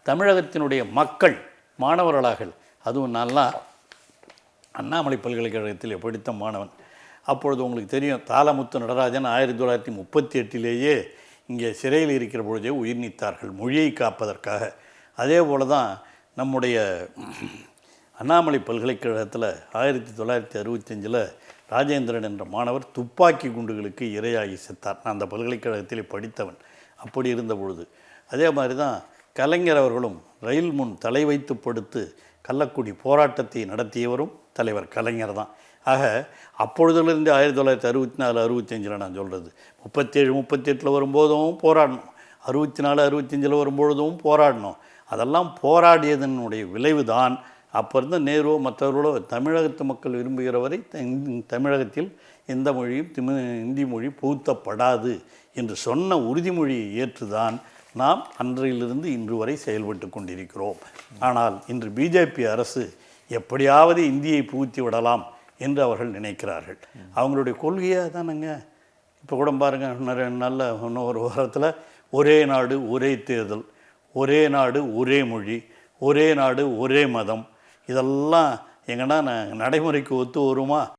தமிழகத்தினுடைய மக்கள் மாணவர்களாக, அதுவும் நல்லா அண்ணாமலை பல்கலைக்கழகத்தில் படித்த மாணவன். அப்பொழுது உங்களுக்கு தெரியும், தாளமுத்து நடராஜன் 1938 இங்கே சிறையில் இருக்கிற பொழுதே உயிர் நீத்தார்கள் மொழியை காப்பதற்காக. அதே போல தான் நம்முடைய அண்ணாமலை பல்கலைக்கழகத்தில் 1965 ராஜேந்திரன் என்ற மாணவர் துப்பாக்கி குண்டுகளுக்கு இரையாகி செத்தார். நான் அந்த பல்கலைக்கழகத்தில் படித்தவன். அப்படி இருந்த பொழுது அதே மாதிரி தான் கலைஞர் அவர்களும் ரயில் முன் தலை வைத்து படுத்து கள்ளக்குடி போராட்டத்தை நடத்தியவரும் தலைவர் கலைஞர் தான். ஆக அப்பொழுதுலேருந்து 1964 65 நான் சொல்கிறது, 37 38 வரும்போதும் போராடணும், 64 65 வரும்பொழுதும் போராடணும். அதெல்லாம் போராடியதனுடைய விளைவு தான் அப்போ இருந்த நேரு மற்றவர்களோ தமிழகத்து மக்கள் விரும்புகிற வரை தமிழகத்தில் எந்த மொழியும் இந்தி மொழி புகுத்தப்படாது என்று சொன்ன உறுதிமொழியை ஏற்றுதான் நாம் அன்றையிலிருந்து இன்று வரை செயல்பட்டு கொண்டிருக்கிறோம். ஆனால் இன்று பிஜேபி அரசு எப்படியாவது இந்தியை புகுத்தி விடலாம் என்று அவர்கள் நினைக்கிறார்கள். அவங்களுடைய கொள்கையாக தானங்க. இப்போ கூட பாருங்கள், நல்ல இன்னொரு வாரத்தில் ஒரே நாடு ஒரே தேர்தல், ஒரே நாடு ஒரே மொழி, ஒரே நாடு ஒரே மதம், இதெல்லாம் எங்கன்னா நடைமுறைக்கு ஒத்து வருமா?